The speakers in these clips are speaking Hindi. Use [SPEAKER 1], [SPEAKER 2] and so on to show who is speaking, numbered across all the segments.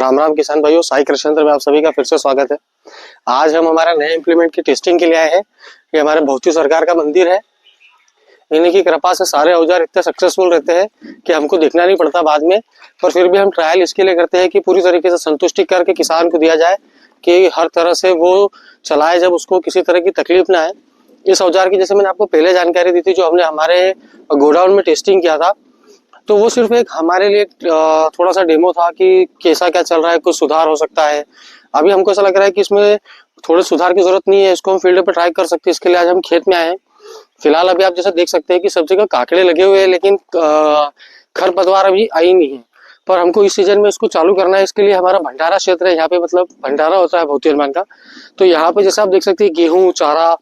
[SPEAKER 1] राम राम किसान भाइयों, साई कृष्णचंद्र में आप सभी का फिर से स्वागत है। आज हम हमारा नए इम्प्लीमेंट की टेस्टिंग के लिए आए हैं। ये हमारे भौती सरकार का मंदिर है। इन्हीं की कृपा से सारे औजार इतने सक्सेसफुल रहते हैं कि हमको देखना नहीं पड़ता बाद में, पर फिर भी हम ट्रायल इसके लिए करते हैं कि पूरी तरीके से संतुष्टि करके किसान को दिया जाए कि हर तरह से वो चलाए, जब उसको किसी तरह की तकलीफ ना आए। इस औजार की जैसे मैंने आपको पहले जानकारी दी थी, जो हमने हमारे गोडाउन में टेस्टिंग किया था, तो वो सिर्फ एक हमारे लिए थोड़ा सा डेमो था कि कैसा क्या चल रहा है, कुछ सुधार हो सकता है। अभी हमको ऐसा लग रहा है कि इसमें थोड़े सुधार की जरूरत नहीं है, इसको हम फील्ड पे ट्राई कर सकते हैं। इसके लिए आज हम खेत में आए हैं। फिलहाल अभी आप जैसा देख सकते हैं कि सब जगह काकड़े लगे हुए हैं, लेकिन खरपतवार अभी आई नहीं है। पर हमको इस सीजन में इसको चालू करना है। इसके लिए हमारा भंडारा क्षेत्र है, यहाँ पे मतलब भंडारा होता है भौती हनुमान का। तो यहाँ पे जैसा आप देख सकते हैं गेहूं चारा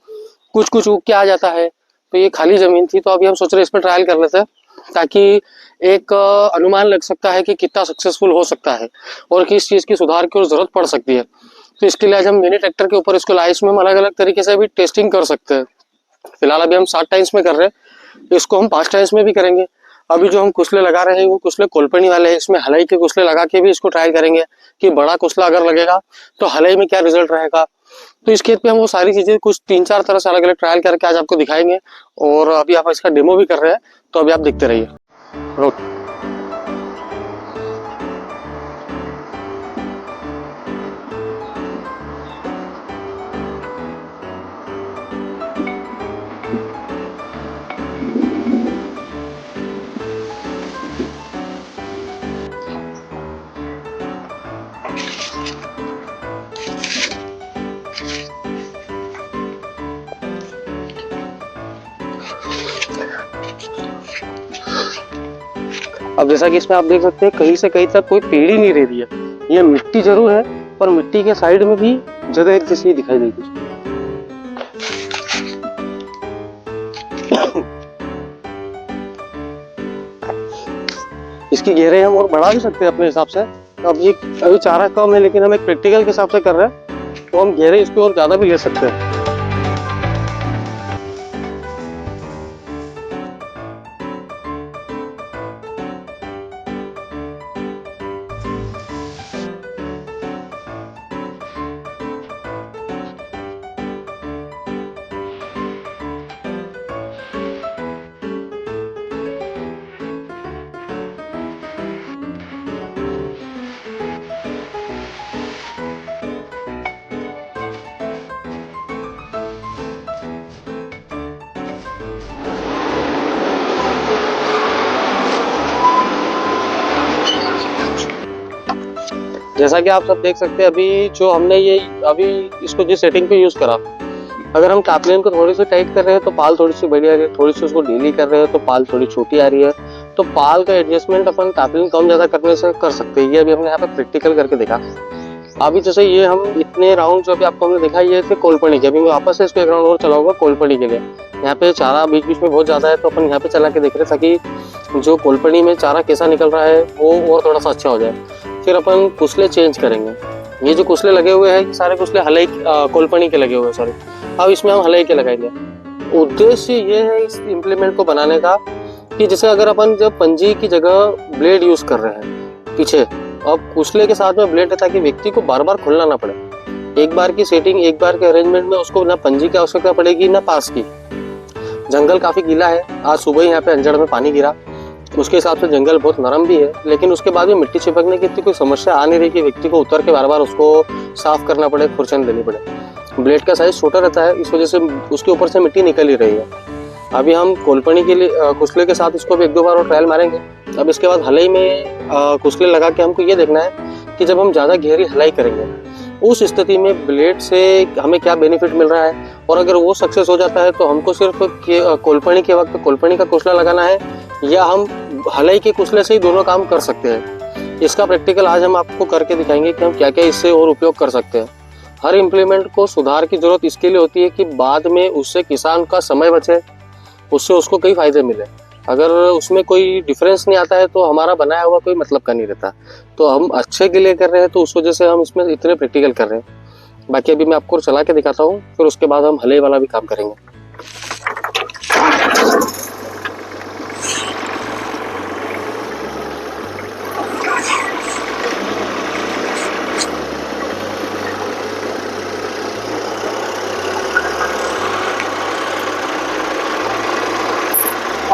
[SPEAKER 1] कुछ कुछ उग के आ जाता है। तो ये खाली जमीन थी, तो अभी हम सोच रहे हैं इस पर ट्रायल कर लेते हैं, ताकि एक अनुमान लग सकता है कि कितना सक्सेसफुल हो सकता है और किस चीज की सुधार की जरूरत पड़ सकती है। तो इसके लिए आज हम मिनी ट्रैक्टर के ऊपर इसको लाए, इसमें हम अलग अलग तरीके से भी टेस्टिंग कर सकते हैं। फिलहाल अभी हम 7 टाइम्स में कर रहे हैं, इसको हम 5 टाइम्स में भी करेंगे। अभी जो हम कुसले लगा रहे हैं वो कुसले कोलपनी वाले हैं। इसमें हलई के कुसले लगा के भी इसको ट्रायल करेंगे कि बड़ा कुसला अगर लगेगा तो हलई में क्या रिजल्ट रहेगा। तो इस खेत पे हम वो सारी चीजें कुछ 3-4 तरह से अलग अलग ट्रायल करके आज आपको दिखाएंगे। और अभी आप इसका डेमो भी कर रहे हैं, तो अभी आप देखते रहिए। अब जैसा कि इसमें आप देख सकते हैं कहीं से कहीं तक कोई पेड़ ही नहीं रह रही है। ये मिट्टी जरूर है, पर मिट्टी के साइड में भी जगह एक जैसी दिखाई देगी। इसकी गहराई हम और बढ़ा भी सकते हैं अपने हिसाब से। अब ये अभी चारा कम है, लेकिन हम एक प्रैक्टिकल के हिसाब से कर रहे हैं, तो हम गहराई इसकी और ज्यादा भी ले सकते हैं। जैसा कि आप सब देख सकते हैं, अभी जो हमने ये अभी इसको जिस सेटिंग पे यूज करा, अगर हम टापलिन को थोड़ी सी टाइट कर रहे हैं तो पाल थोड़ी सी बड़ी आ रही है, थोड़ी सी उसको ढीली कर रहे हैं तो पाल थोड़ी छोटी आ रही है। तो पाल का एडजस्टमेंट अपन टापलिन कम ज्यादा करने से कर सकते हैं। ये अभी हमने यहाँ पे प्रैक्टिकल करके देखा। अभी जैसे ये हम इतने राउंड जो अभी आपको हमने दिखा, ये थे कोलपनी के। अभी मैं वापस से इसको एक राउंड और चलाऊंगा कोलपनी के लिए। यहाँ पे चारा बीच बीच में बहुत ज्यादा है, तो अपन यहाँ पे चला के देख रहे ताकि जो कोलपनी में चारा कैसा निकल रहा है वो और थोड़ा सा अच्छा हो जाए। फिर अपन कुसले चेंज करेंगे। ये जो कुसले लगे हुए हैं सारे कुसले हलई कोलपनी के लगे हुए हैं, सॉरी। अब इसमें हम हलई के लगाएंगे। उद्देश्य ये है इस इम्प्लीमेंट को बनाने का कि जैसे अगर अपन जब पंजी की जगह ब्लेड यूज कर रहे हैं पीछे, अब कुसले के साथ में ब्लेड है, ताकि व्यक्ति को बार बार खोलना ना पड़े। एक बार की सेटिंग, एक बार के अरेंजमेंट में उसको ना पंजी की आवश्यकता पड़ेगी ना पास की। जंगल काफी गीला है, आज सुबह ही यहाँ पे अंजड़ में पानी गिरा, उसके हिसाब से जंगल बहुत नरम भी है, लेकिन उसके बाद भी मिट्टी चिपकने की इतनी कोई समस्या आ नहीं रही कि व्यक्ति को उतर के बार बार उसको साफ करना पड़े, खुरचन देनी पड़े। ब्लेड का साइज छोटा रहता है, इस वजह से उसके ऊपर से मिट्टी निकल ही रही है। अभी हम कोलपनी के लिए कुसले के साथ इसको भी 1-2 बार और ट्रायल मारेंगे। अब इसके बाद हलई में कुसले लगा के हमको ये देखना है कि जब हम ज्यादा गहरी हलाई करेंगे उस स्थिति में ब्लेड से हमें क्या बेनिफिट मिल रहा है। और अगर वो सक्सेस हो जाता है तो हमको सिर्फ कोलपनी के वक्त कोलपनी का कुसला लगाना है, या हम हलई के कुसले से ही दोनों काम कर सकते हैं। इसका प्रैक्टिकल आज हम आपको करके दिखाएंगे कि हम क्या क्या इससे और उपयोग कर सकते हैं। हर इम्प्लीमेंट को सुधार की जरूरत इसके लिए होती है कि बाद में उससे किसान का समय बचे, उससे उसको कई फायदे मिले। अगर उसमें कोई डिफरेंस नहीं आता है तो हमारा बनाया हुआ कोई मतलब का नहीं रहता। तो हम अच्छे के लिए कर रहे हैं, तो उस वजह से हम इसमें इतने प्रैक्टिकल कर रहे हैं। बाकी अभी मैं आपको चला के दिखाता हूँ, फिर उसके बाद हम हले वाला भी काम करेंगे।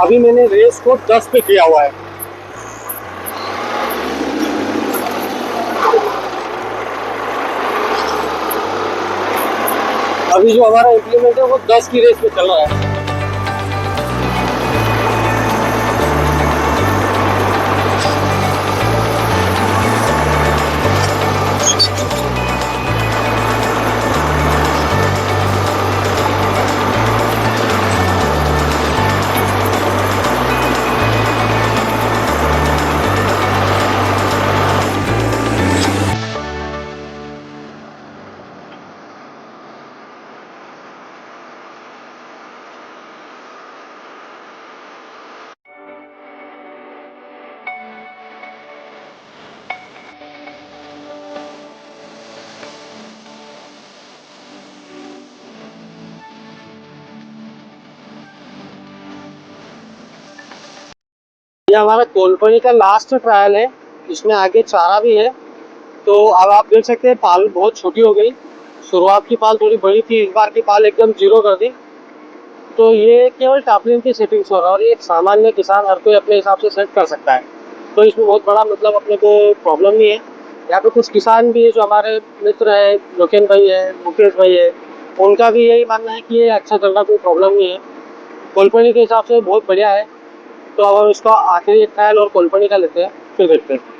[SPEAKER 1] अभी मैंने रेस को 10 पे किया हुआ है। अभी जो हमारा इम्प्लीमेंट है वो 10 की रेस पे चल रहा है। ये हमारा कोलपनी का लास्ट ट्रायल है, इसमें आगे चारा भी है। तो अब आप देख सकते हैं पाल बहुत छोटी हो गई। शुरुआत की पाल थोड़ी बड़ी थी, इस बार की पाल एकदम जीरो कर दी। तो ये केवल टापलिन की सेटिंग्स हो रहा है और ये एक सामान्य किसान हर कोई अपने हिसाब से सेट कर सकता है। तो इसमें बहुत बड़ा मतलब अपने को प्रॉब्लम नहीं है। यहाँ पे कुछ किसान भी है जो हमारे मित्र हैं, लोकेन भाई है, मुकेश भाई है, उनका भी यही मानना है कि ये अच्छा चल रहा, कोई प्रॉब्लम नहीं है। कोलपनी के हिसाब से बहुत बढ़िया है। तो अब हम इसका आखिरी ट्रायल और कोलपनी का लेते हैं, फिर देखते हैं।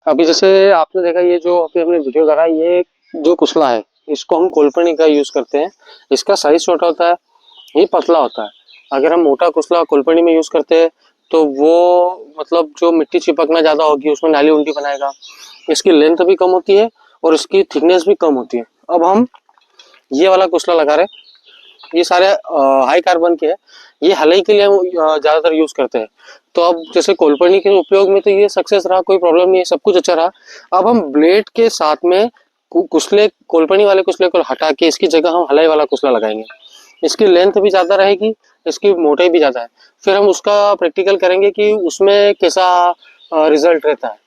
[SPEAKER 1] अभी जैसे आपने देखा, ये जो अभी हमने वीडियो करा, ये जो कुसला है इसको हम कोलपनी का यूज करते हैं। इसका साइज छोटा होता है, ये पतला होता है। अगर हम मोटा कुसला कोलपनी में यूज करते हैं तो वो मतलब जो मिट्टी चिपकना ज्यादा होगी उसमें नाली उल्टी बनाएगा। इसकी लेंथ भी कम होती है और इसकी थिकनेस भी कम होती है। अब हम ये वाला कुसला लगा रहे हैं, ये सारे हाई कार्बन के हैं। ये हलई के लिए हम ज्यादातर यूज करते हैं। तो अब जैसे कोलपनी के उपयोग में तो ये सक्सेस रहा, कोई प्रॉब्लम नहीं है, सब कुछ अच्छा रहा। अब हम ब्लेड के साथ में कुसले, कोलपनी वाले कुसले को हटा के इसकी जगह हम हलई वाला कुसला लगाएंगे। इसकी लेंथ भी ज्यादा रहेगी, इसकी मोटाई भी ज्यादा है। फिर हम उसका प्रैक्टिकल करेंगे कि उसमें कैसा रिजल्ट रहता है।